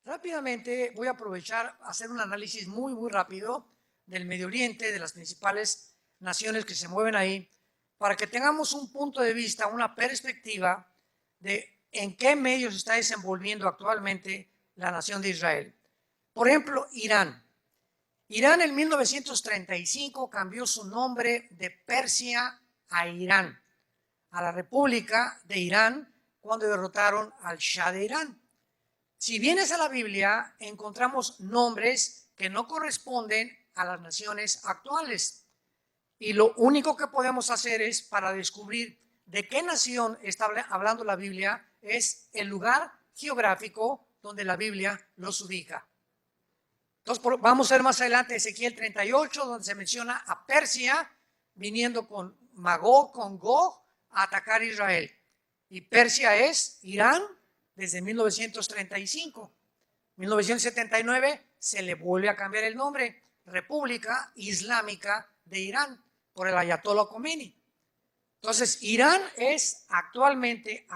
Rápidamente voy a aprovechar hacer un análisis muy rápido del Medio Oriente, de las principales naciones que se mueven ahí, para que tengamos un punto de vista, una perspectiva de en qué medio se está desenvolviendo actualmente la nación de Israel. Por ejemplo, Irán. Irán en 1935 cambió su nombre de Persia a Irán, a la República de Irán, cuando derrotaron al Shah de Irán. Si vienes a la Biblia, encontramos nombres que no corresponden a las naciones actuales. Y lo único que podemos hacer es, para descubrir de qué nación está hablando la Biblia, es el lugar geográfico donde la Biblia los ubica. Entonces, vamos a ver más adelante Ezequiel 38, donde se menciona a Persia viniendo con Magog, con Gog, a atacar a Israel. Y Persia es Irán desde 1935. 1979 se le vuelve a cambiar el nombre, República Islámica de Irán, por el Ayatollah Khomeini. Entonces, Irán es actualmente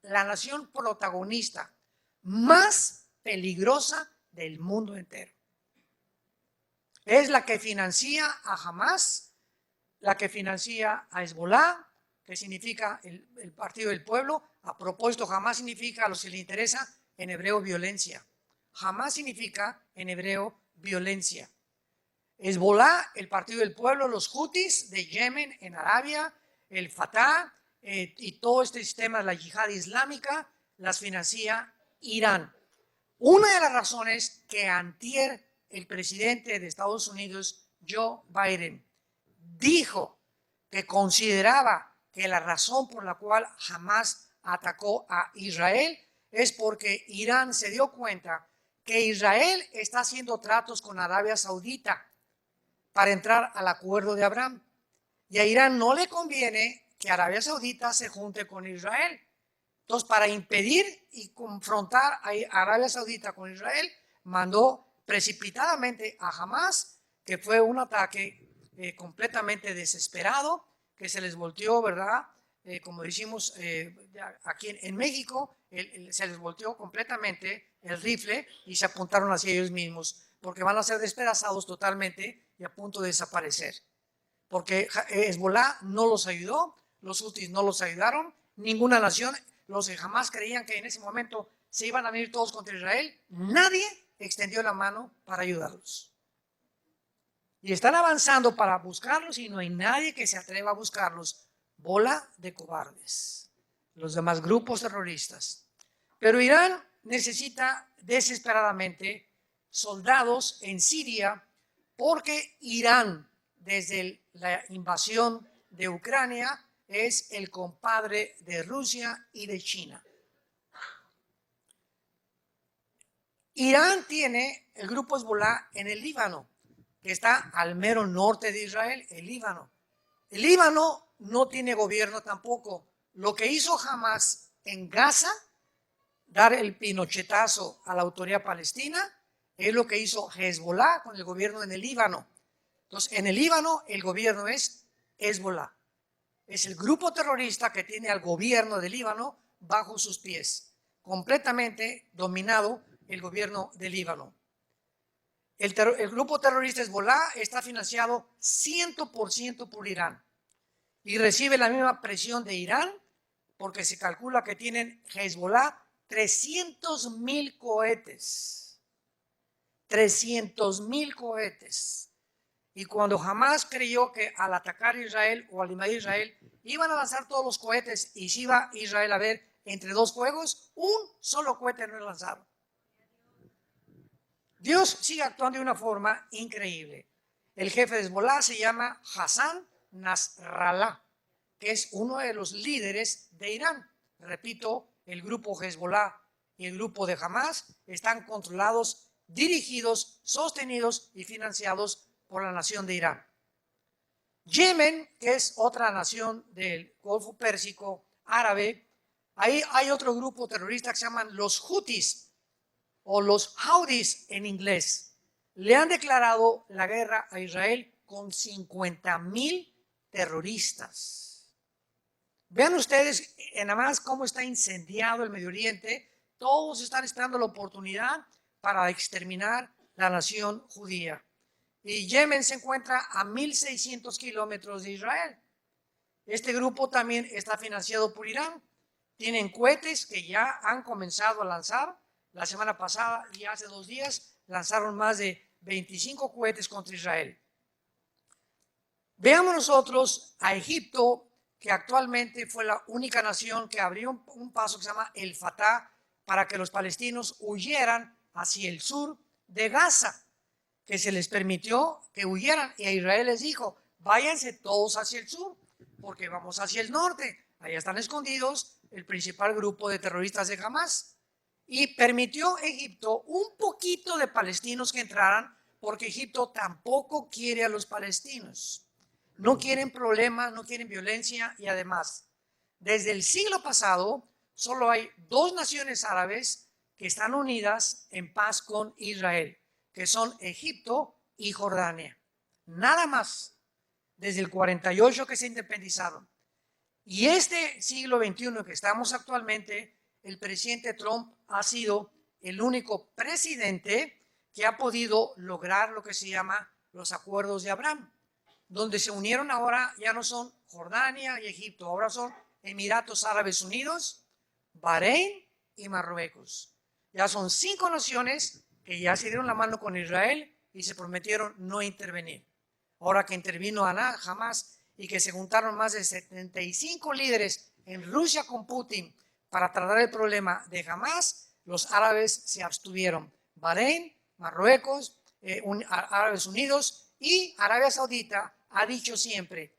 la nación protagonista más peligrosa del mundo entero. Es la que financia a Hamas, la que financia a Hezbollah, que significa el Partido del Pueblo. A propósito, Hamas significa, a los que les interesa, en hebreo violencia. Hamas significa en hebreo violencia. Hezbollah, el Partido del Pueblo, los Houthis de Yemen en Arabia, el Fatah y todo este sistema de la yihad islámica las financia Irán. Una de las razones que antier el presidente de Estados Unidos, Joe Biden, dijo que consideraba que la razón por la cual Hamas atacó a Israel es porque Irán se dio cuenta que Israel está haciendo tratos con Arabia Saudita para entrar al acuerdo de Abraham. Y a Irán no le conviene que Arabia Saudita se junte con Israel. Entonces, para impedir y confrontar a Arabia Saudita con Israel, mandó precipitadamente a Hamas, que fue un ataque completamente desesperado, que se les volteó, ¿verdad? Como decimos aquí en México, se les volteó completamente el rifle y se apuntaron hacia ellos mismos, porque van a ser despedazados totalmente y a punto de desaparecer. Porque Hezbollah no los ayudó, los Houthis no los ayudaron, ninguna nación, los que jamás creían que en ese momento se iban a venir todos contra Israel, nadie extendió la mano para ayudarlos. Y están avanzando para buscarlos y no hay nadie que se atreva a buscarlos. Bola de cobardes, los demás grupos terroristas. Pero Irán necesita desesperadamente soldados en Siria porque Irán, desde la invasión de Ucrania, es el compadre de Rusia y de China. Irán tiene el grupo Hezbollah en el Líbano, que está al mero norte de Israel, el Líbano. El Líbano no tiene gobierno tampoco. Lo que hizo Hamas en Gaza, dar el pinochetazo a la autoridad palestina, es lo que hizo Hezbollah con el gobierno en el Líbano. Entonces, en el Líbano el gobierno es Hezbollah. Es el grupo terrorista que tiene al gobierno del Líbano bajo sus pies, completamente dominado el gobierno del Líbano. El grupo terrorista Hezbollah está financiado 100% por Irán y recibe la misma presión de Irán, porque se calcula que tienen Hezbollah 300,000 cohetes. 300,000 cohetes. Y cuando Hamas creyó que al atacar Israel o al invadir Israel iban a lanzar todos los cohetes y si iba Israel a ver entre dos fuegos, un solo cohete no es lanzado. Dios sigue actuando de una forma increíble. El jefe de Hezbollah se llama Hassan Nasrallah, que es uno de los líderes de Irán. Repito, el grupo Hezbollah y el grupo de Hamas están controlados, dirigidos, sostenidos y financiados por la nación de Irán. Yemen, que es otra nación del Golfo Pérsico árabe, ahí hay otro grupo terrorista que se llaman los Houthis o los Houthis en inglés. Le han declarado la guerra a Israel con 50,000 terroristas. Vean ustedes nada más cómo está incendiado el Medio Oriente. todos están esperando la oportunidad para exterminar la nación judía. Y Yemen se encuentra a 1.600 kilómetros de Israel. Este grupo también está financiado por Irán. Tienen cohetes que ya han comenzado a lanzar. La semana pasada y hace 2 días lanzaron más de 25 cohetes contra Israel. Veamos nosotros a Egipto, que actualmente fue la única nación que abrió un paso que se llama el Fatah para que los palestinos huyeran hacia el sur de Gaza, que se les permitió que huyeran, y a Israel les dijo: váyanse todos hacia el sur, porque vamos hacia el norte, allá están escondidos el principal grupo de terroristas de Hamas. Y permitió Egipto un poquito de palestinos que entraran, porque Egipto tampoco quiere a los palestinos. No quieren problemas, no quieren violencia, y además, desde el siglo pasado, solo hay 2 naciones árabes que están unidas en paz con Israel, que son Egipto y Jordania. Nada más, desde el 48 que se independizaron. Y este siglo XXI que estamos actualmente, el presidente Trump ha sido el único presidente que ha podido lograr lo que se llama los acuerdos de Abraham, donde se unieron ahora, ya no son Jordania y Egipto, ahora son Emiratos Árabes Unidos, Bahrein y Marruecos. Ya son 5 naciones que ya se dieron la mano con Israel y se prometieron no intervenir. Ahora que intervino Hamas y que se juntaron más de 75 líderes en Rusia con Putin para tratar el problema de Hamas, los árabes se abstuvieron. Bahrein, Marruecos, Árabes Unidos y Arabia Saudita ha dicho siempre: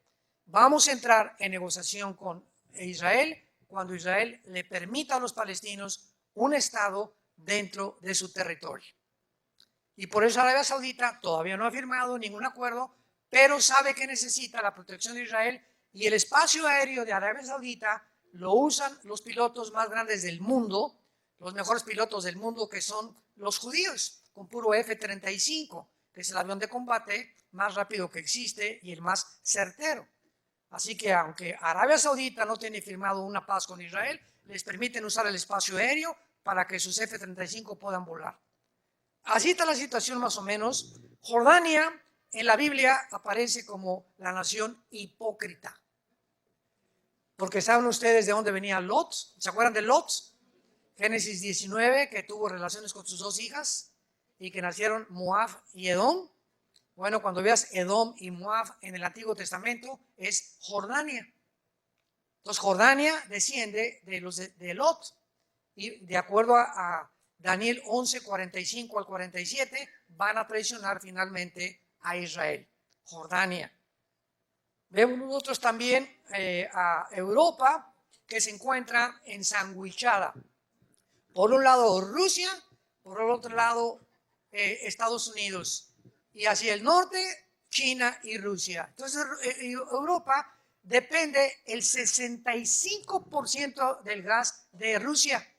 vamos a entrar en negociación con Israel cuando Israel le permita a los palestinos un estado dentro de su territorio. Y por eso Arabia Saudita todavía no ha firmado ningún acuerdo, pero sabe que necesita la protección de Israel, y el espacio aéreo de Arabia Saudita lo usan los pilotos más grandes del mundo, los mejores pilotos del mundo, que son los judíos, con puro F-35, que es el avión de combate más rápido que existe y el más certero. Así que aunque Arabia Saudita no tiene firmado una paz con Israel, les permiten usar el espacio aéreo para que sus F-35 puedan volar. Así está la situación más o menos. Jordania en la Biblia aparece como la nación hipócrita. Porque ¿saben ustedes de dónde venía Lot? ¿Se acuerdan de Lot? Génesis 19, que tuvo relaciones con sus 2 hijas y que nacieron Moab y Edom. Bueno, cuando veas Edom y Moab en el Antiguo Testamento, es Jordania. Entonces Jordania desciende de los de Lot, y de acuerdo a Daniel 11, 45 al 47, van a traicionar finalmente a Israel, Jordania. Vemos nosotros también a Europa, que se encuentra ensanguichada. Por un lado Rusia, por el otro lado Estados Unidos, y hacia el norte China y Rusia. Entonces Europa depende el 65% del gas de Rusia.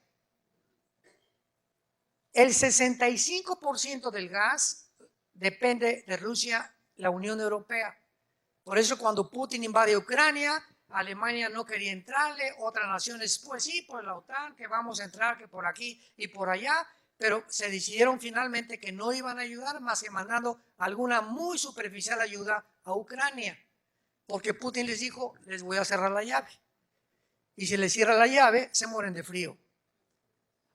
El 65% del gas depende de Rusia, la Unión Europea. Por eso cuando Putin invade Ucrania, Alemania no quería entrarle, otras naciones, pues sí, por la OTAN, que vamos a entrar, que por aquí y por allá, pero se decidieron finalmente que no iban a ayudar más que mandando alguna muy superficial ayuda a Ucrania, porque Putin les dijo: les voy a cerrar la llave, y si les cierra la llave, se mueren de frío.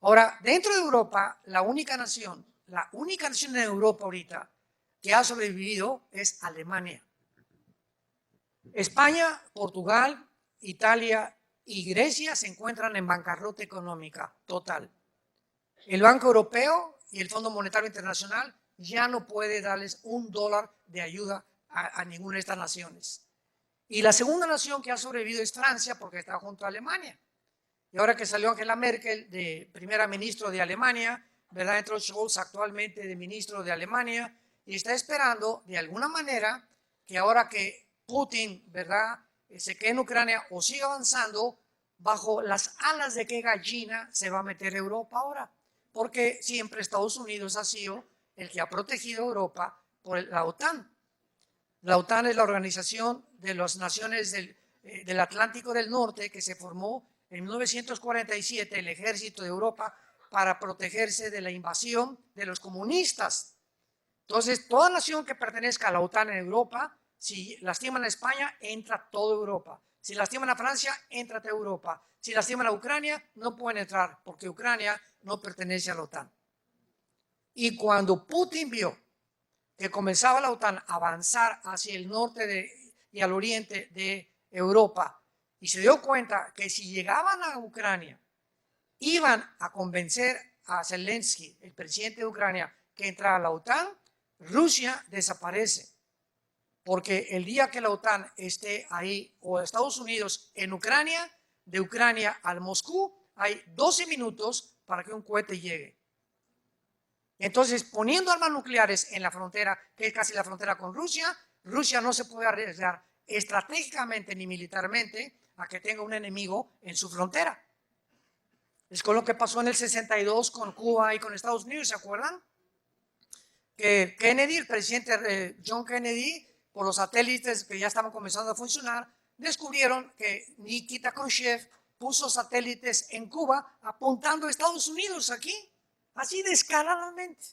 Ahora, dentro de Europa, la única nación en Europa ahorita que ha sobrevivido es Alemania. España, Portugal, Italia y Grecia se encuentran en bancarrota económica total. El Banco Europeo y el Fondo Monetario Internacional ya no puede darles $1 de ayuda a ninguna de estas naciones. Y la segunda nación que ha sobrevivido es Francia, porque está junto a Alemania. Y ahora que salió Angela Merkel de primera ministra de Alemania, ¿verdad? Entró Scholz actualmente de ministro de Alemania, y está esperando de alguna manera que ahora que Putin, ¿verdad?, se quede en Ucrania o siga avanzando, bajo las alas de qué gallina se va a meter Europa ahora, porque siempre Estados Unidos ha sido el que ha protegido a Europa por la OTAN. La OTAN es la organización de las naciones del Atlántico del Norte, que se formó en 1947. El ejército de Europa para protegerse de la invasión de los comunistas. Entonces, toda nación que pertenezca a la OTAN en Europa, si lastiman a España, entra toda Europa. Si lastiman a Francia, entra toda Europa. Si lastiman a Ucrania, no pueden entrar porque Ucrania no pertenece a la OTAN. Y cuando Putin vio que comenzaba la OTAN a avanzar hacia el norte y al oriente de Europa, y se dio cuenta que si llegaban a Ucrania, iban a convencer a Zelensky, el presidente de Ucrania, que entrara a la OTAN, Rusia desaparece. Porque el día que la OTAN esté ahí, o Estados Unidos en Ucrania, de Ucrania al Moscú, hay 12 minutos para que un cohete llegue. Entonces, poniendo armas nucleares en la frontera, que es casi la frontera con Rusia, Rusia no se puede arriesgar estratégicamente ni militarmente a que tenga un enemigo en su frontera. Es con lo que pasó en el 62 con Cuba y con Estados Unidos, ¿se acuerdan? Que Kennedy, el presidente John Kennedy, por los satélites que ya estaban comenzando a funcionar, descubrieron que Nikita Khrushchev puso satélites en Cuba apuntando a Estados Unidos aquí, así descaradamente,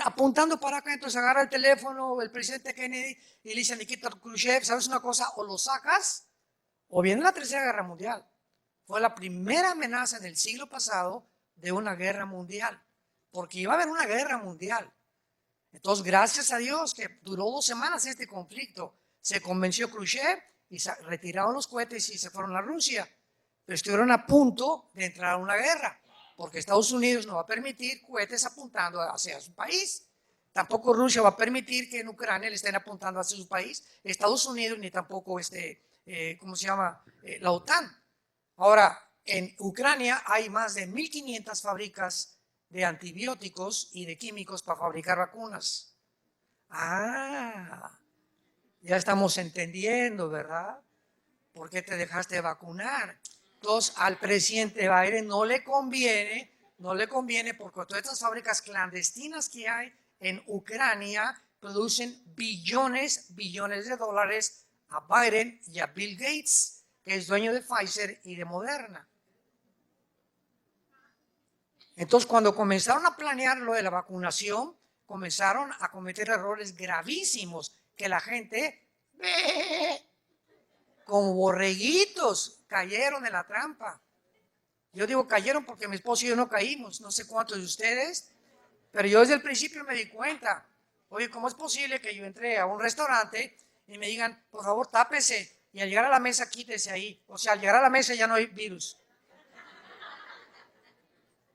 apuntando para acá. Entonces agarra el teléfono el presidente Kennedy y le dice a Nikita Khrushchev, ¿sabes una cosa? O lo sacas o viene la Tercera Guerra Mundial. Fue la primera amenaza en el siglo pasado de una guerra mundial, porque iba a haber una guerra mundial. Entonces, gracias a Dios que duró 2 semanas este conflicto, se convenció Khrushchev y se retiraron los cohetes y se fueron a Rusia. Pero estuvieron a punto de entrar a una guerra, porque Estados Unidos no va a permitir cohetes apuntando hacia su país. Tampoco Rusia va a permitir que en Ucrania le estén apuntando hacia su país, Estados Unidos, ni tampoco la OTAN. Ahora, en Ucrania hay más de 1.500 fábricas de antibióticos y de químicos para fabricar vacunas. Ya estamos entendiendo, ¿verdad? ¿Por qué te dejaste vacunar? Entonces, al presidente Biden no le conviene porque todas estas fábricas clandestinas que hay en Ucrania producen billones de dólares a Biden y a Bill Gates, que es dueño de Pfizer y de Moderna. Entonces, cuando comenzaron a planear lo de la vacunación, comenzaron a cometer errores gravísimos que la gente, como borreguitos, cayeron en la trampa. Yo digo cayeron porque mi esposo y yo no caímos, no sé cuántos de ustedes, pero yo desde el principio me di cuenta. Oye, ¿cómo es posible que yo entré a un restaurante y me digan, por favor, tápese, y al llegar a la mesa quítese ahí? O sea, al llegar a la mesa ya no hay virus.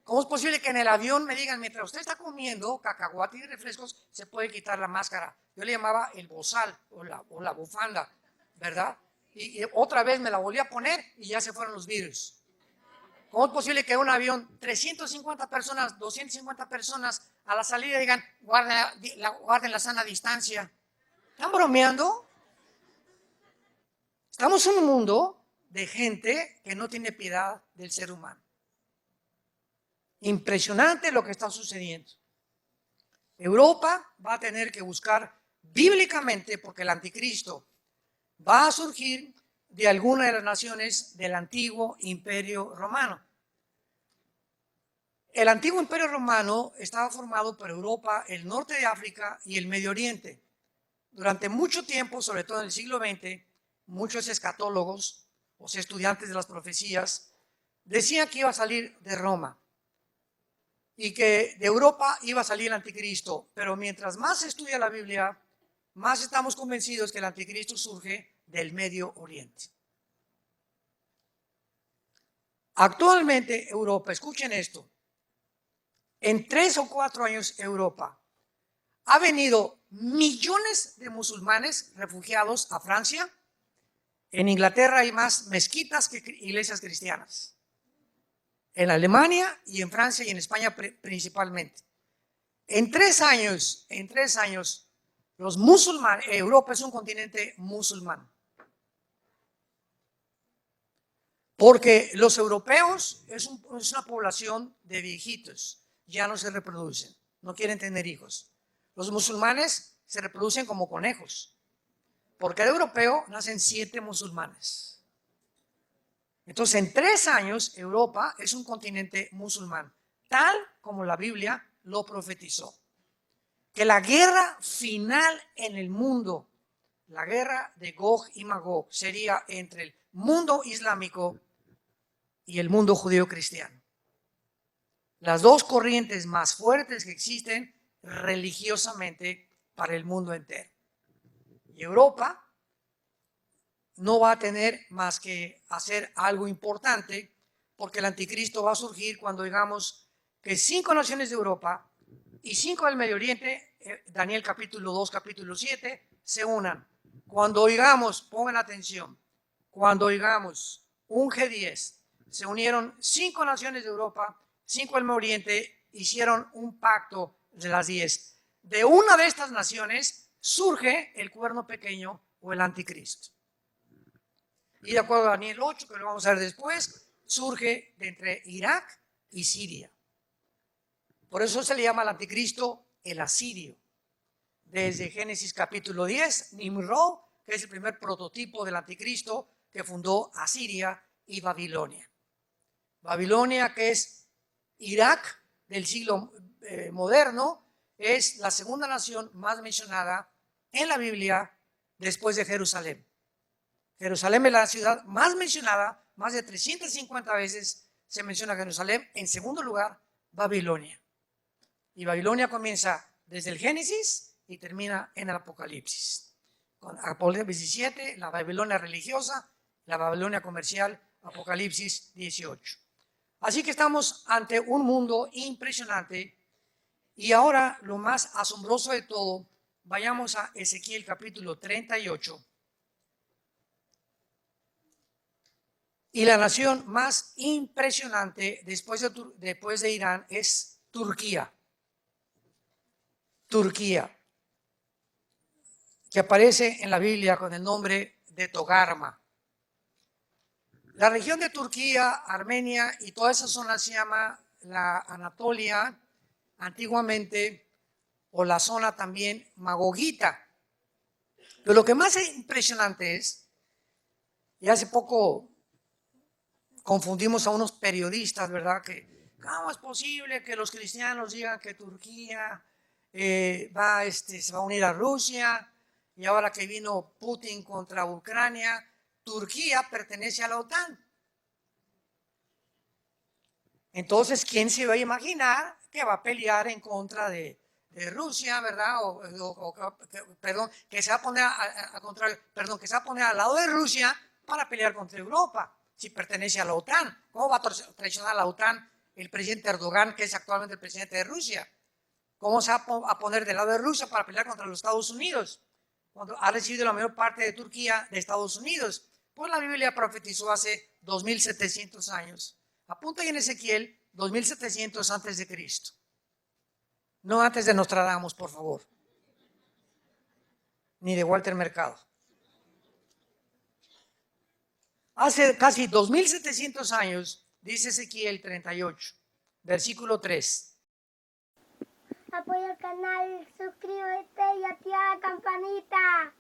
¿Cómo es posible que en el avión me digan, mientras usted está comiendo cacahuate y refrescos, se puede quitar la máscara? Yo le llamaba el bozal o la bufanda, ¿verdad? Y otra vez me la volví a poner y ya se fueron los virus. ¿Cómo es posible que en un avión 350 personas, 250 personas a la salida digan, guarden la sana distancia? ¿Están bromeando? Estamos en un mundo de gente que no tiene piedad del ser humano. Impresionante lo que está sucediendo. Europa va a tener que buscar bíblicamente, porque el anticristo va a surgir de alguna de las naciones del antiguo imperio romano. El antiguo imperio romano estaba formado por Europa, el norte de África y el Medio Oriente. Durante mucho tiempo, sobre todo en el siglo XX, muchos escatólogos, o sea, estudiantes de las profecías, decían que iba a salir de Roma y que de Europa iba a salir el anticristo. Pero mientras más se estudia la Biblia, más estamos convencidos que el anticristo surge del Medio Oriente. Actualmente Europa, escuchen esto, en 3 o 4 años Europa ha venido millones de musulmanes refugiados a Francia. En Inglaterra hay más mezquitas que iglesias cristianas. En Alemania y en Francia y en España principalmente. En 3 años, los musulmanes, Europa es un continente musulmán. Porque los europeos es una población de viejitos, ya no se reproducen, no quieren tener hijos. Los musulmanes se reproducen como conejos. Por cada europeo nacen 7 musulmanes. Entonces, en 3 años, Europa es un continente musulmán. tal como la Biblia lo profetizó. Que la guerra final en el mundo, la guerra de Gog y Magog, sería entre el mundo islámico y el mundo judío cristiano. Las dos corrientes más fuertes que existen religiosamente para el mundo entero. Y Europa no va a tener más que hacer algo importante, porque el anticristo va a surgir cuando digamos que 5 naciones de Europa y 5 del Medio Oriente, Daniel capítulo 2, capítulo 7, se unan. Cuando oigamos, pongan atención, cuando oigamos un G10, se unieron 5 naciones de Europa, 5 del Medio Oriente, hicieron un pacto de las 10. De una de estas naciones surge el cuerno pequeño o el anticristo. Y de acuerdo a Daniel 8, que lo vamos a ver después, surge de entre Irak y Siria. Por eso se le llama al anticristo el asirio. Desde Génesis capítulo 10, Nimrod, que es el primer prototipo del anticristo que fundó Asiria y Babilonia. Babilonia, que es Irak del siglo moderno, es la segunda nación más mencionada en la Biblia después de Jerusalén. Jerusalén es la ciudad más mencionada, más de 350 veces se menciona Jerusalén. En segundo lugar, Babilonia. Y Babilonia comienza desde el Génesis y termina en el Apocalipsis. Con Apocalipsis 17, la Babilonia religiosa, la Babilonia comercial, Apocalipsis 18. Así que estamos ante un mundo impresionante. Y ahora lo más asombroso de todo, vayamos a Ezequiel capítulo 38. Y la nación más impresionante después de Irán es Turquía. Turquía, que aparece en la Biblia con el nombre de Togarma. La región de Turquía, Armenia y toda esa zona se llama la Anatolia antiguamente, o la zona también magogita. Pero lo que más es impresionante es, y hace poco confundimos a unos periodistas, ¿verdad? Que ¿cómo es posible que los cristianos digan que Turquía se va a unir a Rusia? Y ahora que vino Putin contra Ucrania, Turquía pertenece a la OTAN. Entonces, ¿quién se va a imaginar que va a pelear en contra de Rusia, ¿verdad? Perdón, que se va a poner que se va a poner al lado de Rusia para pelear contra Europa, si pertenece a la OTAN. ¿Cómo va a traicionar a la OTAN el presidente Erdogan, que es actualmente el presidente de Rusia? ¿Cómo se va a poner del lado de Rusia para pelear contra los Estados Unidos, cuando ha recibido la mayor parte de Turquía de Estados Unidos? Pues la Biblia profetizó hace 2700 años. Apunta ahí en Ezequiel 2700 antes de Cristo. No antes de Nostradamus, por favor. Ni de Walter Mercado. Hace casi 2700 años, dice Ezequiel 38, versículo 3. Apoya el canal, suscríbete y activa la campanita.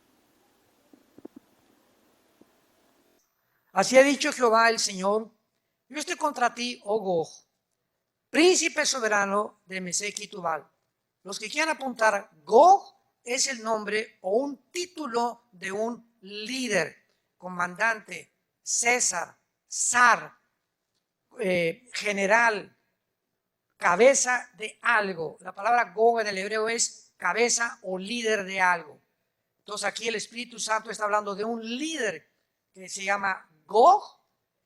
Así ha dicho Jehová el Señor: yo estoy contra ti, oh Gog, príncipe soberano de Mesec y Tubal. Los que quieran apuntar, Gog es el nombre o un título de un líder, comandante, César, zar, general, cabeza de algo. La palabra Gog en el hebreo es cabeza o líder de algo. Entonces aquí el Espíritu Santo está hablando de un líder que se llama Gog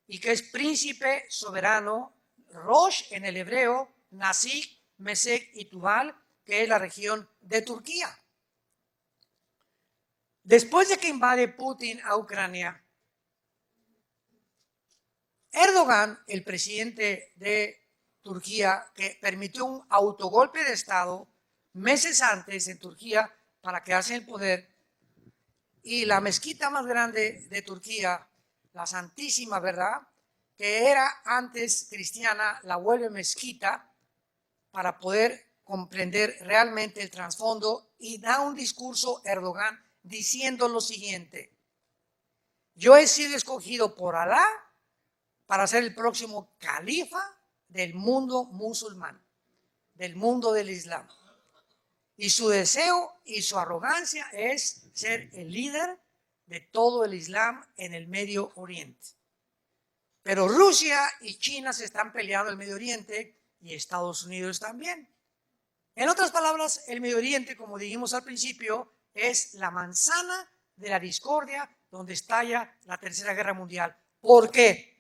y que es príncipe soberano, Rosh en el hebreo, Nasik, Mesec y Tubal, que es la región de Turquía. Después de que invade Putin a Ucrania, Erdogan, el presidente de Turquía, que permitió un autogolpe de Estado meses antes en Turquía para quedarse en el poder, y la mezquita más grande de Turquía, la Santísima, ¿verdad?, que era antes cristiana, la vuelve mezquita para poder comprender realmente el trasfondo, y da un discurso Erdogan diciendo lo siguiente: yo he sido escogido por Alá para ser el próximo califa del mundo musulmán. del mundo del Islam. Y su deseo y su arrogancia es ser el líder de todo el Islam en el Medio Oriente. Pero Rusia y China se están peleando el Medio Oriente y Estados Unidos también. En otras palabras, el Medio Oriente, como dijimos al principio, es la manzana de la discordia donde estalla la Tercera Guerra Mundial. ¿Por qué?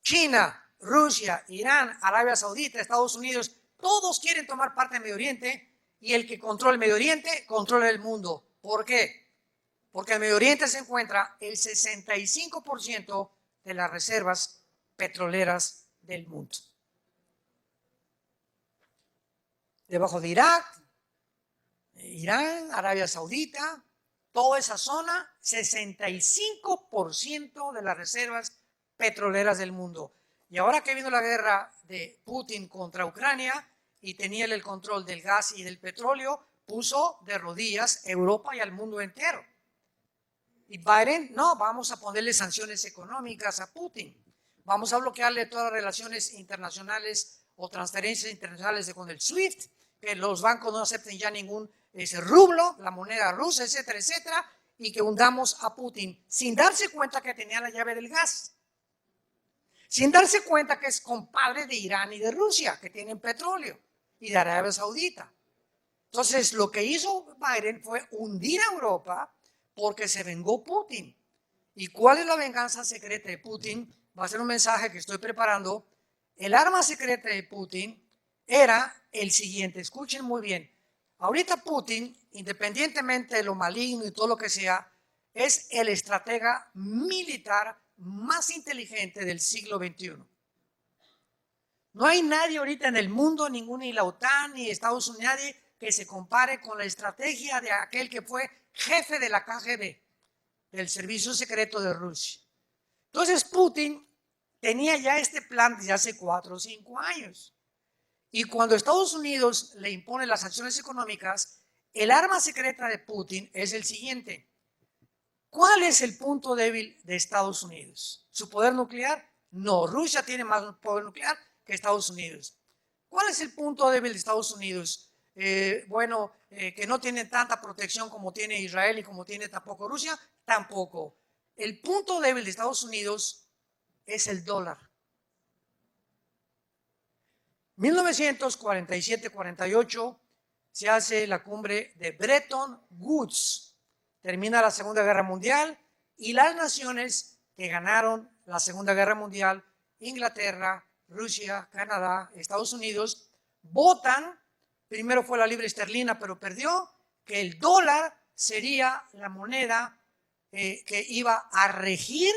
China, Rusia, Irán, Arabia Saudita, Estados Unidos, todos quieren tomar parte del Medio Oriente y el que controla el Medio Oriente controla el mundo. ¿Por qué? Porque en el Medio Oriente se encuentra el 65% de las reservas petroleras del mundo. Debajo de Irak, Irán, Arabia Saudita, toda esa zona, 65% de las reservas petroleras del mundo. Y ahora que vino la guerra de Putin contra Ucrania y tenía el control del gas y del petróleo, puso de rodillas a Europa y al mundo entero. Y Biden, no, vamos a ponerle sanciones económicas a Putin. Vamos a bloquearle todas las relaciones internacionales o transferencias internacionales con el SWIFT, que los bancos no acepten ya ningún rublo, la moneda rusa, etcétera, etcétera, y que hundamos a Putin sin darse cuenta que tenía la llave del gas. Sin darse cuenta que es compadre de Irán y de Rusia, que tienen petróleo, y de Arabia Saudita. Entonces, lo que hizo Biden fue hundir a Europa porque se vengó Putin. ¿Y cuál es la venganza secreta de Putin? Va a ser un mensaje que estoy preparando. El arma secreta de Putin era el siguiente. Escuchen muy bien. Ahorita Putin, independientemente de lo maligno y todo lo que sea, es el estratega militar más inteligente del siglo XXI. No hay nadie ahorita en el mundo, ni la OTAN, ni Estados Unidos, nadie que se compare con la estrategia de aquel que fue jefe de la KGB, del Servicio Secreto de Rusia. Entonces Putin tenía ya este plan desde hace 4 o 5 años. Y cuando Estados Unidos le impone las sanciones económicas, el arma secreta de Putin es el siguiente. ¿Cuál es el punto débil de Estados Unidos? ¿Su poder nuclear? No, Rusia tiene más poder nuclear que Estados Unidos. ¿Cuál es el punto débil de Estados Unidos? Que no tiene tanta protección como tiene Israel y como tiene tampoco Rusia, tampoco. El punto débil de Estados Unidos es el dólar. 1947-48 se hace la cumbre de Bretton Woods. Termina la Segunda Guerra Mundial y las naciones que ganaron la Segunda Guerra Mundial, Inglaterra, Rusia, Canadá, Estados Unidos, votan. Primero fue la libra esterlina, pero perdió, que el dólar sería la moneda que iba a regir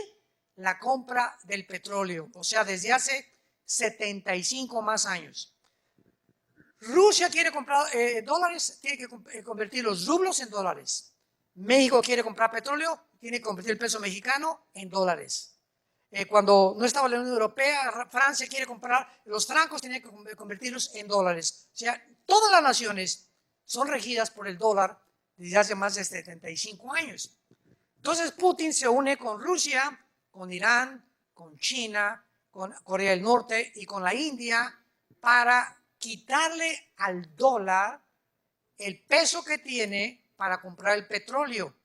la compra del petróleo, o sea, desde hace 75 más años. Rusia quiere comprar dólares, tiene que convertir los rublos en dólares. México quiere comprar petróleo, tiene que convertir el peso mexicano en dólares. Cuando no estaba la Unión Europea, Francia quiere comprar los francos, tiene que convertirlos en dólares. O sea, todas las naciones son regidas por el dólar desde hace más de 75 años. Entonces Putin se une con Rusia, con Irán, con China, con Corea del Norte y con la India para quitarle al dólar el peso que tiene para comprar el petróleo.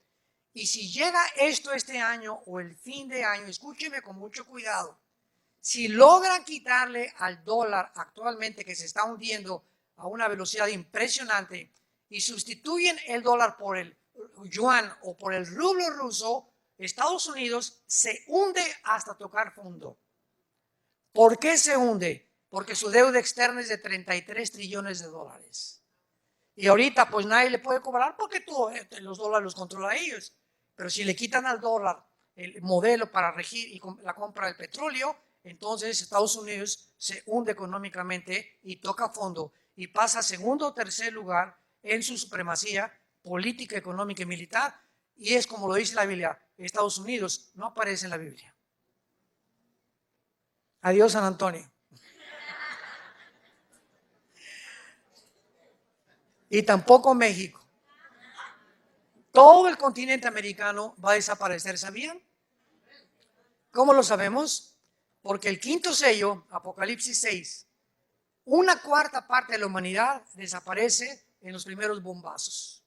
Y si llega esto este año o el fin de año, escúcheme con mucho cuidado, si logran quitarle al dólar actualmente que se está hundiendo a una velocidad impresionante y sustituyen el dólar por el yuan o por el rublo ruso, Estados Unidos se hunde hasta tocar fondo. ¿Por qué se hunde? Porque su deuda externa es de 33 trillones de dólares. Y ahorita pues nadie le puede cobrar porque todos los dólares los controla ellos. Pero si le quitan al dólar el modelo para regir y la compra del petróleo, entonces Estados Unidos se hunde económicamente y toca fondo y pasa a segundo o tercer lugar en su supremacía política, económica y militar. Y es como lo dice la Biblia, Estados Unidos no aparece en la Biblia. Adiós, San Antonio. Y tampoco México. Todo el continente americano va a desaparecer, ¿sabían? ¿Cómo lo sabemos? Porque el quinto sello, Apocalipsis 6, Una cuarta parte de la humanidad desaparece en los primeros bombazos.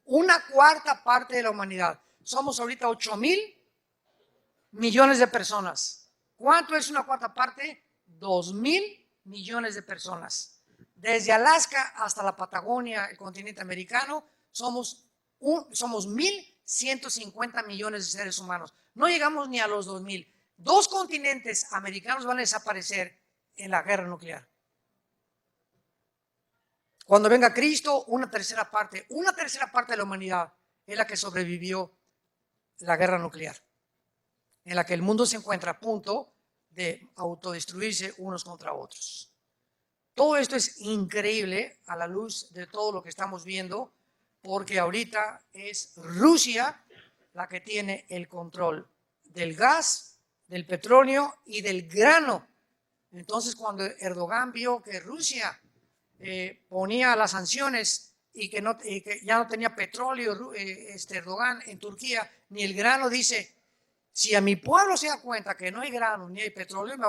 Una cuarta parte de la humanidad. Somos ahorita 8,000,000,000 de personas. ¿Cuánto es una cuarta parte? 2,000,000,000 de personas. Desde Alaska hasta la Patagonia, el continente americano, somos 1,150 millones de seres humanos. No llegamos ni a los 2,000. 2 continentes americanos van a desaparecer en la guerra nuclear. Cuando venga Cristo, una tercera parte de la humanidad es la que sobrevivió la guerra nuclear, en la que el mundo se encuentra a punto de autodestruirse unos contra otros. Todo esto es increíble a la luz de todo lo que estamos viendo, porque ahorita es Rusia la que tiene el control del gas, del petróleo y del grano. Entonces, cuando Erdogan vio que Rusia ponía las sanciones y que ya no tenía petróleo Erdogan en Turquía, ni el grano, dice, si a mi pueblo se da cuenta que no hay grano ni hay petróleo, me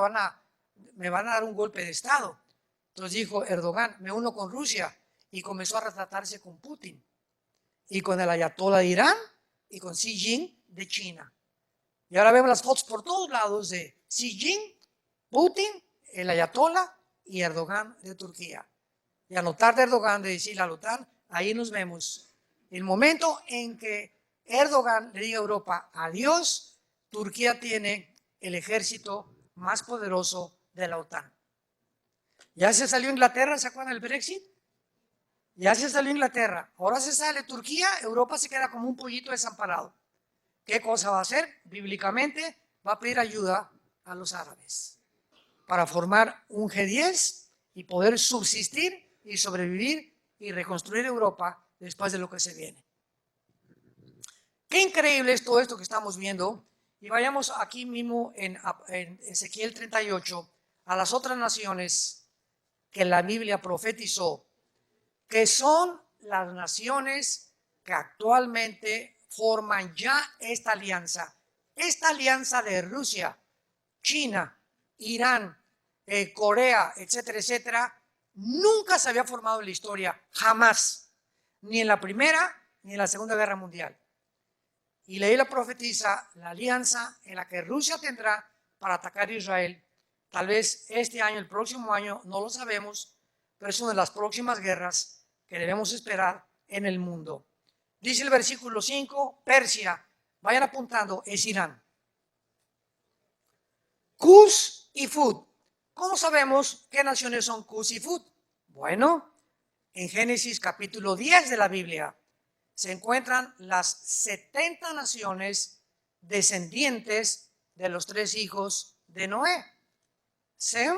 van a dar un golpe de Estado. Entonces dijo Erdogan, me uno con Rusia, y comenzó a retratarse con Putin y con el ayatollah de Irán y con Xi Jinping de China. Y ahora vemos las fotos por todos lados de Xi Jinping, Putin, el ayatollah y Erdogan de Turquía. Y a notar de Erdogan, de decirle a la OTAN, ahí nos vemos. El momento en que Erdogan le diga a Europa adiós, Turquía tiene el ejército más poderoso de la OTAN. Ya se salió Inglaterra, ¿se acuerdan del Brexit? Ya se salió Inglaterra, ahora se sale Turquía, Europa se queda como un pollito desamparado. ¿Qué cosa va a hacer? Bíblicamente va a pedir ayuda a los árabes para formar un G10 y poder subsistir y sobrevivir y reconstruir Europa después de lo que se viene. Qué increíble es todo esto que estamos viendo. Y vayamos aquí mismo en Ezequiel 38 a las otras naciones que la Biblia profetizó, que son las naciones que actualmente forman ya esta alianza de Rusia, China, Irán, Corea, etcétera, etcétera. Nunca se había formado en la historia, jamás, ni en la Primera ni en la Segunda Guerra Mundial. Y la Biblia profetiza la alianza en la que Rusia tendrá para atacar a Israel. Tal vez este año, el próximo año, no lo sabemos, pero es una de las próximas guerras que debemos esperar en el mundo. Dice el versículo 5, Persia, vayan apuntando, es Irán. Cus y Fut. ¿Cómo sabemos qué naciones son Cus y Fut? Bueno, en Génesis capítulo 10 de la Biblia se encuentran las 70 naciones descendientes de los 3 hijos de Noé, Sem,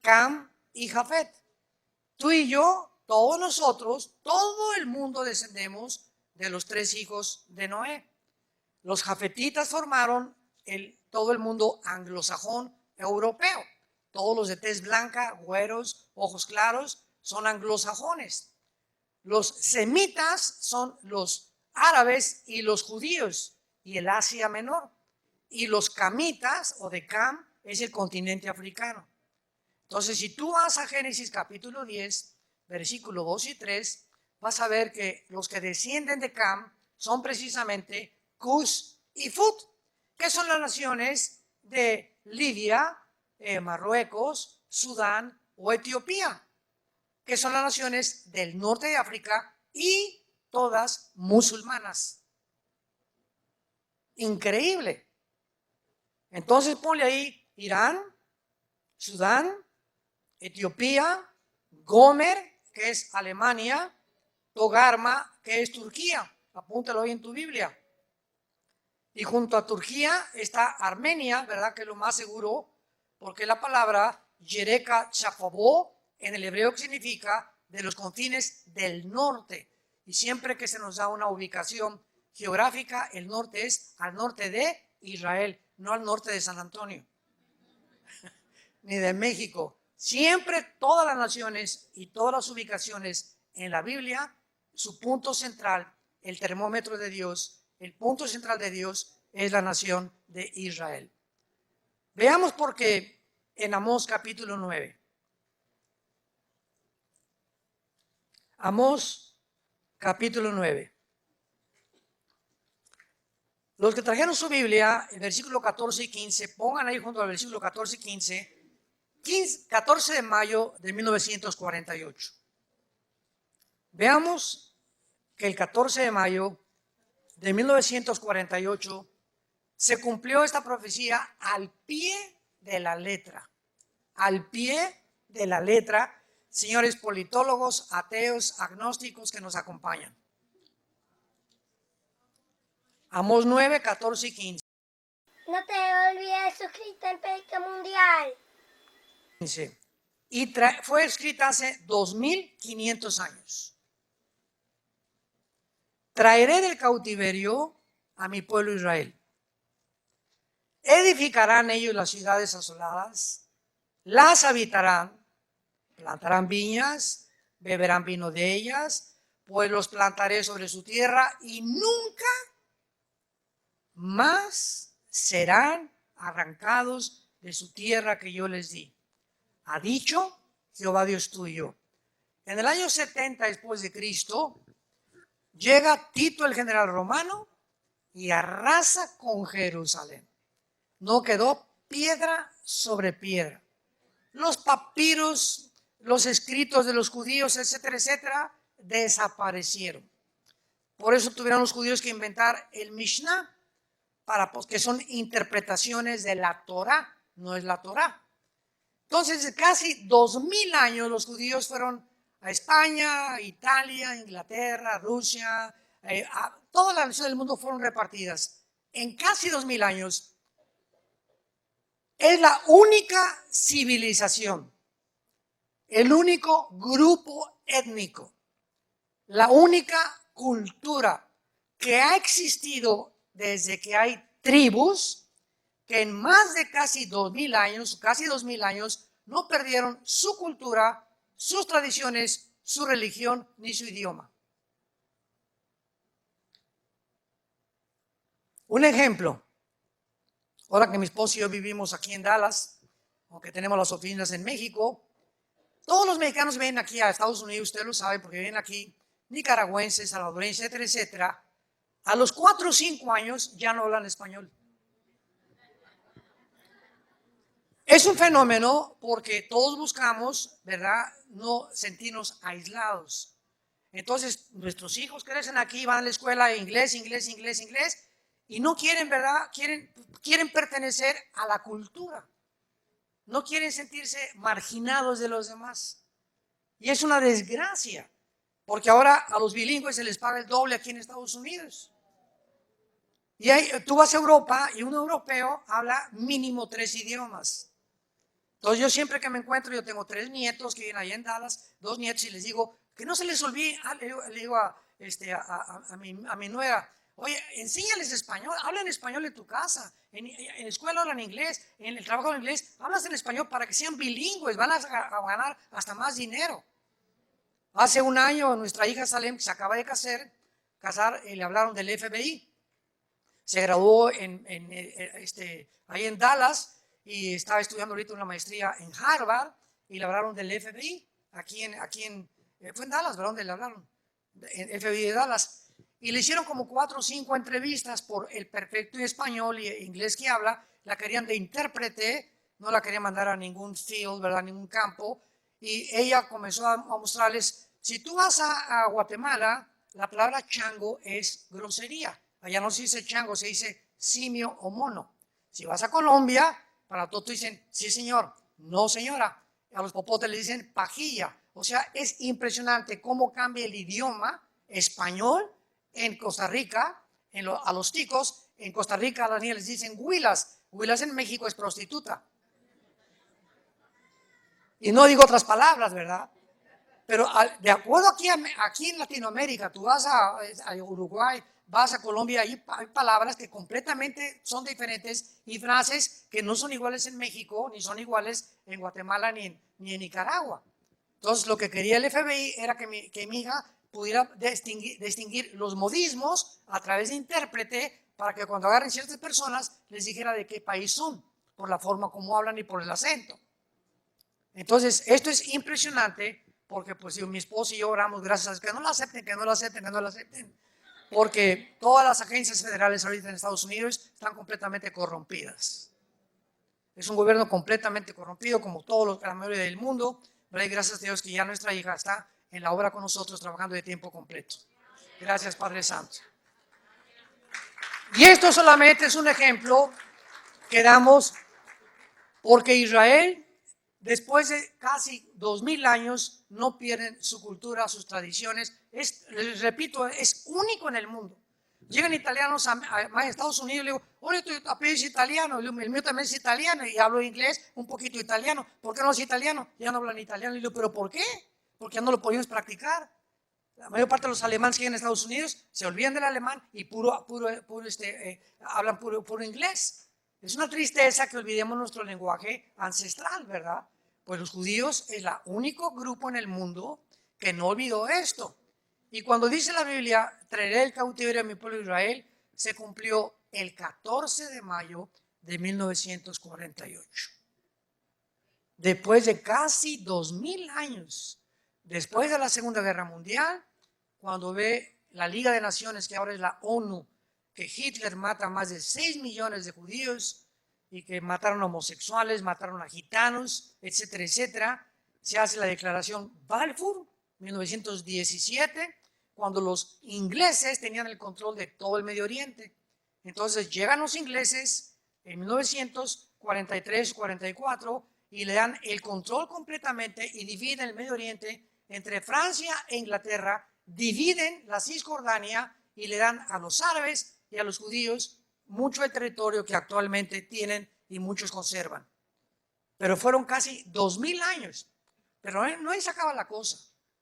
Cam y Jafet. Tú y yo, todos nosotros, todo el mundo descendemos de los 3 hijos de Noé. Los jafetitas formaron todo el mundo anglosajón europeo. Todos los de tez blanca, güeros, ojos claros, son anglosajones. Los semitas son los árabes y los judíos y el Asia Menor. Y los camitas o de Cam es el continente africano. Entonces, si tú vas a Génesis capítulo 10, versículo 2 y 3, vas a ver que los que descienden de Cam son precisamente Cus y Fut, que son las naciones de Libia, Marruecos, Sudán o Etiopía, que son las naciones del norte de África y todas musulmanas. Increíble. Entonces ponle ahí Irán, Sudán, Etiopía, Gomer, que es Alemania, Togarma, que es Turquía. Apúntalo ahí en tu Biblia. Y junto a Turquía está Armenia, ¿verdad? Que es lo más seguro, porque la palabra Yereka Chafabó en el hebreo significa de los confines del norte. Y siempre que se nos da una ubicación geográfica, el norte es al norte de Israel, no al norte de San Antonio, ni de México. Siempre todas las naciones y todas las ubicaciones en la Biblia, su punto central, el termómetro de Dios, el punto central de Dios es la nación de Israel. Veamos por qué en Amós capítulo 9. Amós, capítulo 9. Los que trajeron su Biblia, el versículo 14 y 15, pongan ahí junto al versículo 14 y 15, 14 de mayo de 1948. Veamos que el 14 de mayo de 1948 se cumplió esta profecía al pie de la letra. Al pie de la letra, señores politólogos, ateos, agnósticos que nos acompañan. Amós 9, 14 y 15. No te olvides suscribirte en Perica Mundial. Y fue escrita hace 2500 años. Traeré del cautiverio a mi pueblo Israel. Edificarán ellos las ciudades asoladas, las habitarán, plantarán viñas, beberán vino de ellas, pues los plantaré sobre su tierra y nunca más serán arrancados de su tierra que yo les di. Ha dicho Jehová Dios tuyo. En el año 70 después de Cristo, llega Tito el general romano y arrasa con Jerusalén. No quedó piedra sobre piedra. Los papiros, los escritos de los judíos, etcétera, etcétera, desaparecieron. Por eso tuvieron los judíos que inventar el Mishnah, que son interpretaciones de la Torah, no es la Torah. Entonces, casi 2000 años los judíos fueron a España, Italia, Inglaterra, Rusia, a todas las naciones del mundo fueron repartidas. En casi 2000 años es la única civilización, el único grupo étnico, la única cultura que ha existido desde que hay tribus, que en más de casi 2000 años, no perdieron su cultura, sus tradiciones, su religión ni su idioma. Un ejemplo, ahora que mi esposo y yo vivimos aquí en Dallas, aunque tenemos las oficinas en México, todos los mexicanos vienen aquí a Estados Unidos, ustedes lo saben porque vienen aquí, nicaragüenses, salvadoreños, etcétera, etcétera. A los 4 o 5 años ya no hablan español. Es un fenómeno porque todos buscamos, ¿verdad?, no sentirnos aislados. Entonces, nuestros hijos crecen aquí, van a la escuela inglés, y no quieren, ¿verdad?, quieren pertenecer a la cultura. No quieren sentirse marginados de los demás. Y es una desgracia, porque ahora a los bilingües se les paga el doble aquí en Estados Unidos. Y tú vas a Europa y un europeo habla mínimo 3 idiomas. Entonces yo siempre que me encuentro, yo tengo 3 nietos que viven allá en Dallas, 2 nietos, y les digo, que no se les olvide, le digo a mi nuera, oye, enséñales español, habla en español en tu casa, en la escuela hablan inglés, en el trabajo hablan inglés, hablas en español para que sean bilingües, van a ganar hasta más dinero. Hace un año nuestra hija Salem, que se acaba de casar, le hablaron del FBI. Se graduó ahí en Dallas y estaba estudiando ahorita una maestría en Harvard y le hablaron del FBI, fue en Dallas, ¿verdad? ¿Dónde le hablaron? En FBI de Dallas. Y le hicieron como 4 o 5 entrevistas por el perfecto español y inglés que habla, la querían de intérprete, no la querían mandar a ningún field, ¿verdad? Ningún campo. Y ella comenzó a mostrarles, si tú vas a Guatemala, la palabra chango es grosería. Allá no se dice chango, se dice simio o mono. Si vas a Colombia, para todos dicen, sí señor, no señora. A los popotes les dicen pajilla. O sea, es impresionante cómo cambia el idioma español en Costa Rica, a los ticos. En Costa Rica a las niñas les dicen huilas. Huilas en México es prostituta. Y no digo otras palabras, ¿verdad? Pero de acuerdo aquí en Latinoamérica, tú vas a Uruguay, vas a Colombia, hay palabras que completamente son diferentes y frases que no son iguales en México, ni son iguales en Guatemala, ni en Nicaragua. Entonces, lo que quería el FBI era que mi hija pudiera distinguir los modismos a través de intérprete para que cuando agarren ciertas personas les dijera de qué país son, por la forma como hablan y por el acento. Entonces, esto es impresionante porque pues mi esposo y yo oramos gracias a que no la acepten, que no la acepten, que no la acepten, porque todas las agencias federales ahorita en Estados Unidos están completamente corrompidas. Es un gobierno completamente corrompido, como la mayoría del mundo, pero gracias a Dios que ya nuestra hija está en la obra con nosotros, trabajando de tiempo completo. Gracias, Padre Santo. Y esto solamente es un ejemplo que damos porque Israel, después de casi 2000 años, no pierden su cultura, sus tradiciones. Les repito, es único en el mundo. Llegan italianos a Estados Unidos y le digo, oye, tu apellido es italiano, el mío también es italiano y hablo inglés, un poquito italiano. ¿Por qué no es italiano? Ya no hablan italiano. Y le digo, ¿pero por qué? Porque ya no lo podemos practicar. La mayor parte de los alemanes que llegan a Estados Unidos se olvidan del alemán y hablan puro inglés. Es una tristeza que olvidemos nuestro lenguaje ancestral, ¿verdad? Pues los judíos es el único grupo en el mundo que no olvidó esto. Y cuando dice la Biblia, traeré el cautiverio a mi pueblo Israel, se cumplió el 14 de mayo de 1948. Después de casi 2000 años, después de la Segunda Guerra Mundial, cuando ve la Liga de Naciones, que ahora es la ONU, que Hitler mata a más de 6 millones de judíos y que mataron a homosexuales, mataron a gitanos, etcétera, etcétera, se hace la declaración Balfour, 1917, cuando los ingleses tenían el control de todo el Medio Oriente. Entonces llegan los ingleses en 1943-44 y le dan el control completamente y dividen el Medio Oriente entre Francia e Inglaterra, dividen la Cisjordania y le dan a los árabes y a los judíos mucho del territorio que actualmente tienen y muchos conservan. Pero fueron casi 2000 años. Pero no ahí se acaba la cosa.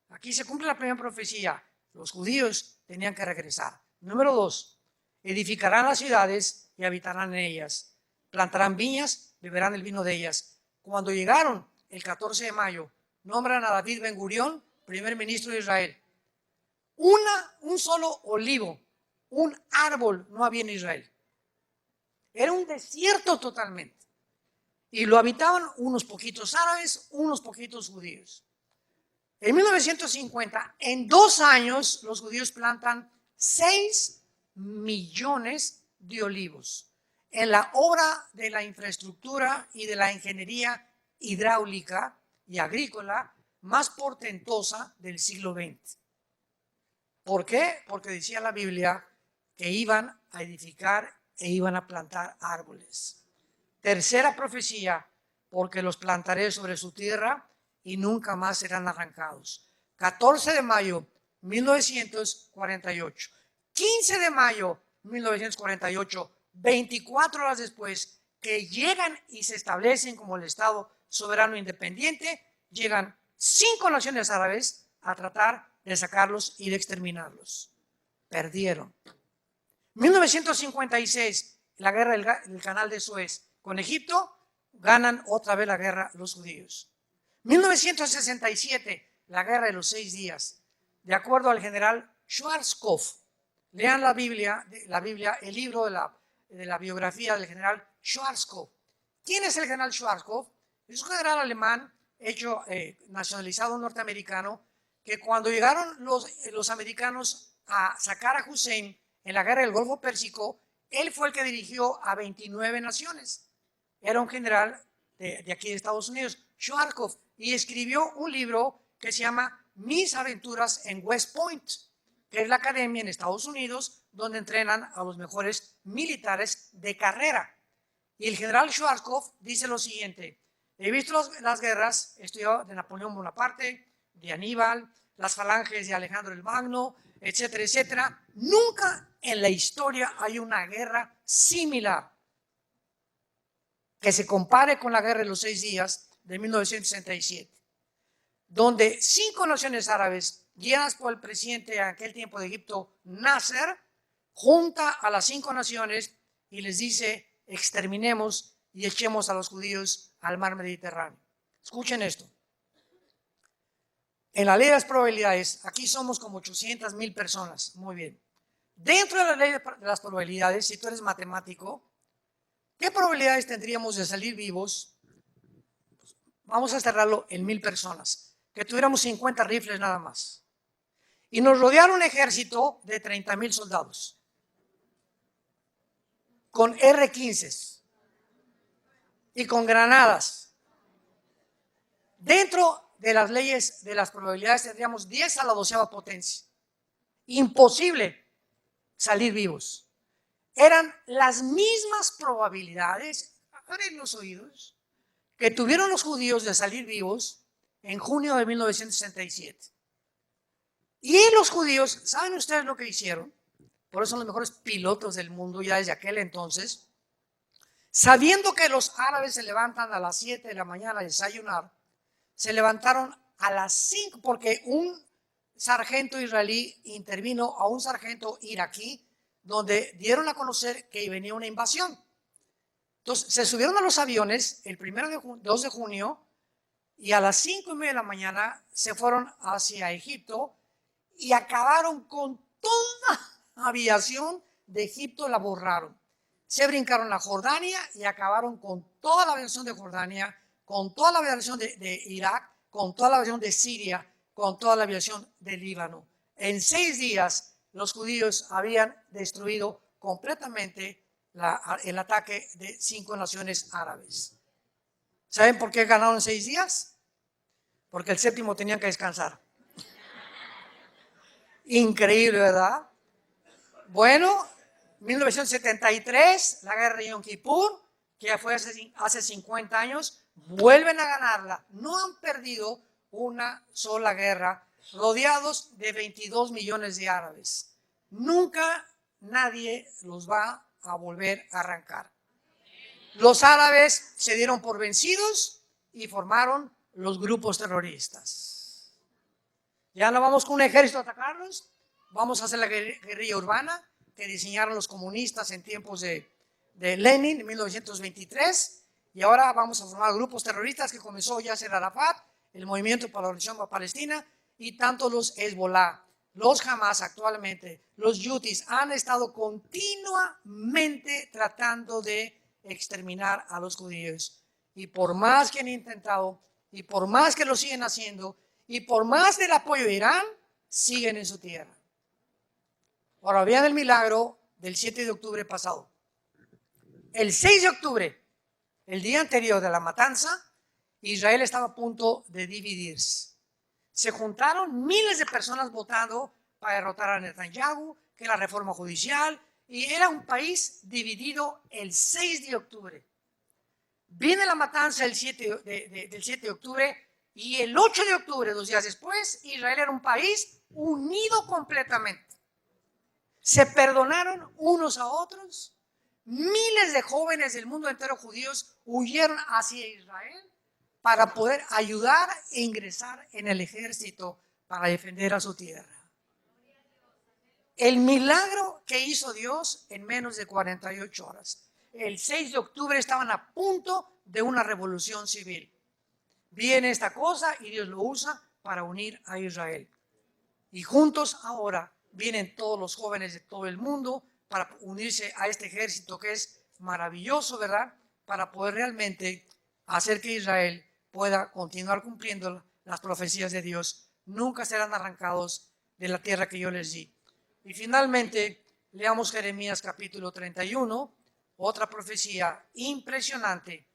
Aquí se cumple la primera profecía. Los judíos tenían que regresar. Número 2, edificarán las ciudades y habitarán en ellas. Plantarán viñas, beberán el vino de ellas. Cuando llegaron el 14 de mayo, nombran a David Ben Gurión primer ministro de Israel. Un solo olivo, un árbol no había en Israel. Era un desierto totalmente. Y lo habitaban unos poquitos árabes, unos poquitos judíos. En 1950, en 2 años, los judíos plantan 6 millones de olivos en la obra de la infraestructura y de la ingeniería hidráulica y agrícola más portentosa del siglo XX. ¿Por qué? Porque decía la Biblia que iban a edificar e iban a plantar árboles. Tercera profecía, porque los plantaré sobre su tierra y nunca más serán arrancados. 14 de mayo 1948. 15 de mayo 1948, 24 horas después, que llegan y se establecen como el Estado soberano independiente, llegan 5 naciones árabes a tratar de sacarlos y de exterminarlos. Perdieron. 1956, la guerra del Canal de Suez con Egipto, ganan otra vez la guerra los judíos. 1967, la guerra de los 6 días. De acuerdo al general Schwarzkopf, lean la Biblia, el libro de la biografía del general Schwarzkopf. ¿Quién es el general Schwarzkopf? Es un general alemán, nacionalizado norteamericano, que cuando llegaron los americanos a sacar a Hussein en la guerra del Golfo Pérsico, él fue el que dirigió a 29 naciones. Era un general de aquí de Estados Unidos, Schwarzkopf, y escribió un libro que se llama Mis aventuras en West Point, que es la academia en Estados Unidos donde entrenan a los mejores militares de carrera. Y el general Schwarzkopf dice lo siguiente: he visto las guerras, estudiado de Napoleón Bonaparte, de Aníbal, las falanges de Alejandro el Magno, etcétera, etcétera. Nunca en la historia hay una guerra similar que se compare con la guerra de los 6 días de 1967, donde 5 naciones árabes, guiadas por el presidente en aquel tiempo de Egipto, Nasser, junta a las 5 naciones y les dice: exterminemos y echemos a los judíos al mar Mediterráneo. Escuchen esto. En la ley de las probabilidades, aquí somos como 800,000 personas. Muy bien. Dentro de la ley de las probabilidades, si tú eres matemático, ¿qué probabilidades tendríamos de salir vivos? Vamos a cerrarlo en 1000 personas. que tuviéramos 50 rifles nada más. Y nos rodearon un ejército de 30,000 soldados con R-15 y con granadas. Dentro de las leyes de las probabilidades tendríamos 10 a la 12ª potencia. Imposible salir vivos. Eran las mismas probabilidades, abren los oídos, que tuvieron los judíos de salir vivos en junio de 1967. Y los judíos, ¿saben ustedes lo que hicieron? Por eso son los mejores pilotos del mundo ya desde aquel entonces. Sabiendo que los árabes se levantan a las 7 de la mañana a desayunar, se levantaron a las 5 porque un sargento israelí intervino a un sargento iraquí donde dieron a conocer que venía una invasión. Entonces se subieron a los aviones el 2 de junio y a las 5:30 de la mañana se fueron hacia Egipto y acabaron con toda la aviación de Egipto, la borraron. Se brincaron la Jordania y acabaron con toda la aviación de Jordania, con toda la aviación de Irak, con toda la aviación de Siria, con toda la aviación de Líbano. En 6 días los judíos habían destruido completamente el ataque de 5 naciones árabes. ¿Saben por qué ganaron en 6 días? Porque el 7º tenían que descansar. Increíble, ¿verdad? Bueno, 1973, la guerra de Yom Kippur, que ya fue hace 50 años, vuelven a ganarla. No han perdido una sola guerra, rodeados de 22 millones de árabes. Nunca nadie los va a volver a arrancar. Los árabes se dieron por vencidos y formaron los grupos terroristas. Ya no vamos con un ejército a atacarlos, vamos a hacer la guerrilla urbana que diseñaron los comunistas en tiempos de Lenin en 1923, y ahora vamos a formar grupos terroristas que comenzó Yasser Arafat, el Movimiento para la Liberación Palestina, y tanto los Hezbollah, los Hamas actualmente, los Houthis han estado continuamente tratando de exterminar a los judíos. Y por más que han intentado, y por más que lo siguen haciendo, y por más del apoyo de Irán, siguen en su tierra. Ahora vean el milagro del 7 de octubre pasado. El 6 de octubre, el día anterior de la matanza, Israel estaba a punto de dividirse. Se juntaron miles de personas votando para derrotar a Netanyahu, que la reforma judicial, y era un país dividido el 6 de octubre. Viene la matanza del 7 de octubre y el 8 de octubre, 2 días después, Israel era un país unido completamente. Se perdonaron unos a otros. Miles de jóvenes del mundo entero judíos huyeron hacia Israel para poder ayudar e ingresar en el ejército para defender a su tierra. El milagro que hizo Dios en menos de 48 horas. El 6 de octubre estaban a punto de una revolución civil. Viene esta cosa y Dios lo usa para unir a Israel. Y juntos ahora vienen todos los jóvenes de todo el mundo para unirse a este ejército que es maravilloso, ¿verdad? Para poder realmente hacer que Israel pueda continuar cumpliendo las profecías de Dios. Nunca serán arrancados de la tierra que yo les di. Y finalmente, leamos Jeremías capítulo 31, otra profecía impresionante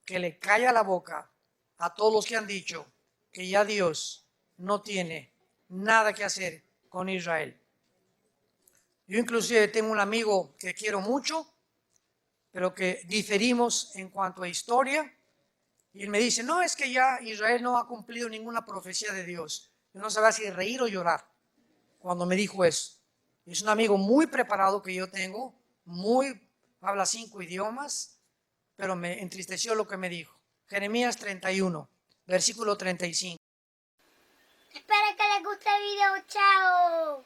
que le calla la boca a todos los que han dicho que ya Dios no tiene nada que hacer con Israel. Yo inclusive tengo un amigo que quiero mucho, pero que diferimos en cuanto a historia, y él me dice, no, es que ya Israel no ha cumplido ninguna profecía de Dios. Yo no sabía si reír o llorar cuando me dijo eso. Es un amigo muy preparado que yo tengo, habla 5 idiomas, pero me entristeció lo que me dijo. Jeremías 31, versículo 35. Espero que les guste el video. Chao.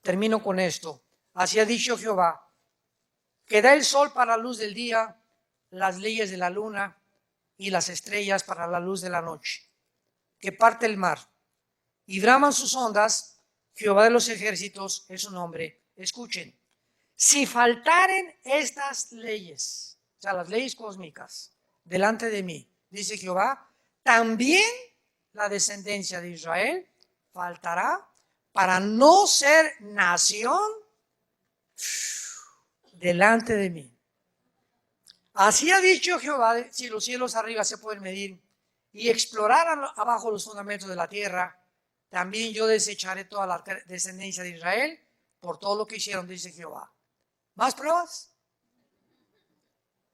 Termino con esto. Así ha dicho Jehová, que da el sol para la luz del día, las leyes de la luna y las estrellas para la luz de la noche, que parte el mar y braman sus ondas. Jehová de los ejércitos es su nombre. Escuchen, si faltaren estas leyes, o sea, las leyes cósmicas, delante de mí, dice Jehová, también la descendencia de Israel faltará para no ser nación delante de mí. Así ha dicho Jehová: si los cielos arriba se pueden medir y explorar abajo los fundamentos de la tierra, también yo desecharé toda la descendencia de Israel por todo lo que hicieron, dice Jehová. ¿Más pruebas?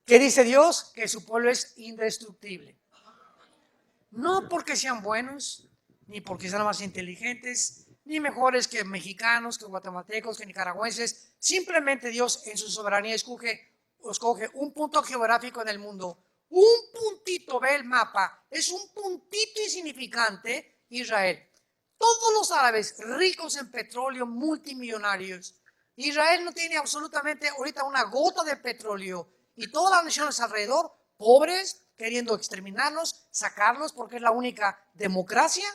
¿Qué dice Dios? Que su pueblo es indestructible. No porque sean buenos, ni porque sean más inteligentes, ni mejores que mexicanos, que guatemaltecos, que nicaragüenses. Simplemente Dios en su soberanía escoge un punto geográfico en el mundo. Un puntito, ve el mapa, es un puntito insignificante, Israel. Todos los árabes ricos en petróleo, multimillonarios. Israel no tiene absolutamente ahorita una gota de petróleo. Y todas las naciones alrededor, pobres, queriendo exterminarlos, sacarlos, porque es la única democracia,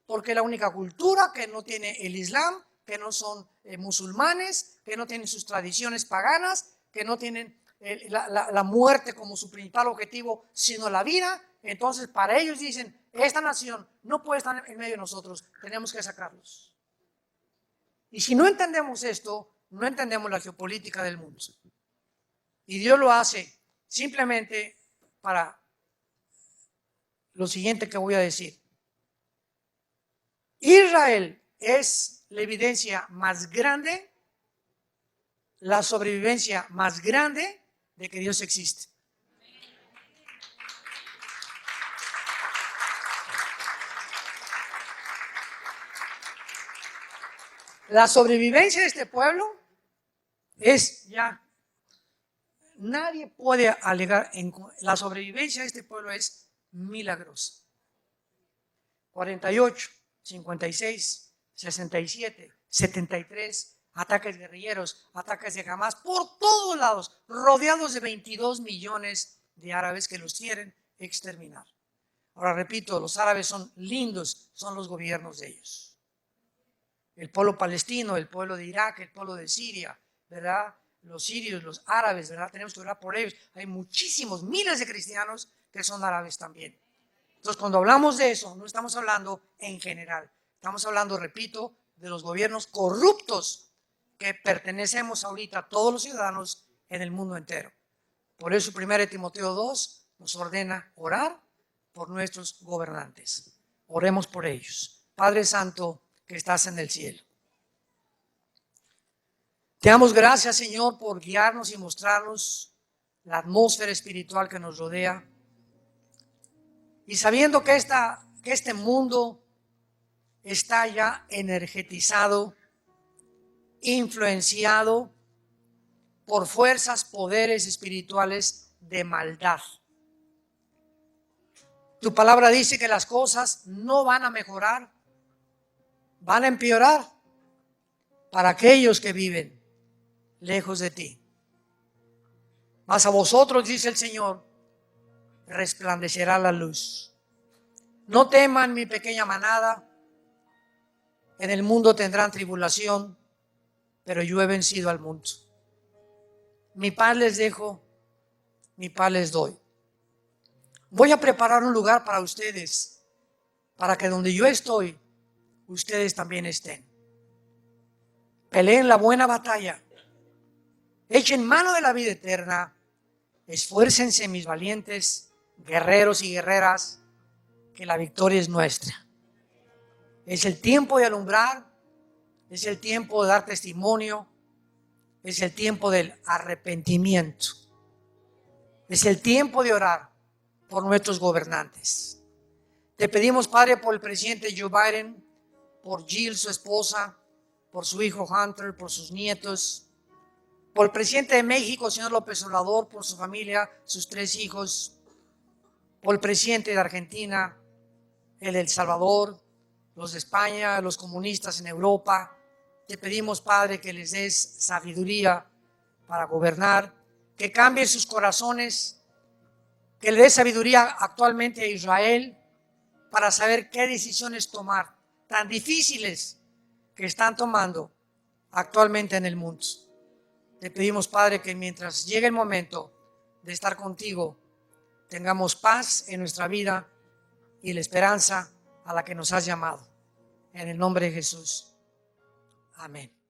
porque es la única cultura que no tiene el Islam, que no son musulmanes, que no tienen sus tradiciones paganas, que no tienen la muerte como su principal objetivo, sino la vida. Entonces, para ellos dicen, esta nación no puede estar en medio de nosotros, tenemos que sacarlos. Y si no entendemos esto, no entendemos la geopolítica del mundo. Y Dios lo hace simplemente para lo siguiente que voy a decir. Israel es la evidencia más grande, la sobrevivencia más grande de que Dios existe. La sobrevivencia de este pueblo es ya, nadie puede alegar, la sobrevivencia de este pueblo es milagrosa. 48, 56, 67, 73, ataques guerrilleros, ataques de Hamas, por todos lados, rodeados de 22 millones de árabes que los quieren exterminar. Ahora repito, los árabes son lindos, son los gobiernos de ellos. El pueblo palestino, el pueblo de Irak, el pueblo de Siria, ¿verdad? Los sirios, los árabes, ¿verdad? Tenemos que orar por ellos. Hay muchísimos, miles de cristianos que son árabes también. Entonces, cuando hablamos de eso, no estamos hablando en general. Estamos hablando, repito, de los gobiernos corruptos que pertenecemos ahorita a todos los ciudadanos en el mundo entero. Por eso 1 Timoteo 2 nos ordena orar por nuestros gobernantes. Oremos por ellos. Padre Santo, que estás en el cielo. Te damos gracias, Señor, por guiarnos y mostrarnos la atmósfera espiritual que nos rodea. Y sabiendo que este mundo está ya energetizado, influenciado por fuerzas, poderes espirituales de maldad. Tu palabra dice que las cosas no van a mejorar, van a empeorar para aquellos que viven lejos de ti. Mas a vosotros, dice el Señor, resplandecerá la luz. No teman, mi pequeña manada, en el mundo tendrán tribulación, pero yo he vencido al mundo. Mi paz les dejo, mi paz les doy. Voy a preparar un lugar para ustedes, para que donde yo estoy, ustedes también estén. Peleen la buena batalla, echen mano de la vida eterna, esfuércense, mis valientes guerreros y guerreras, que la victoria es nuestra. Es el tiempo de alumbrar, es el tiempo de dar testimonio, es el tiempo del arrepentimiento, es el tiempo de orar por nuestros gobernantes. Te pedimos, Padre, por el presidente Joe Biden, por Jill, su esposa, por su hijo Hunter, por sus nietos, por el presidente de México, señor López Obrador, por su familia, sus 3 hijos, por el presidente de Argentina, el de El Salvador, los de España, los comunistas en Europa. Te pedimos, Padre, que les des sabiduría para gobernar, que cambie sus corazones, que le des sabiduría actualmente a Israel para saber qué decisiones tomar, tan difíciles que están tomando actualmente en el mundo. Te pedimos, Padre, que mientras llegue el momento de estar contigo, tengamos paz en nuestra vida y la esperanza a la que nos has llamado. En el nombre de Jesús. Amén.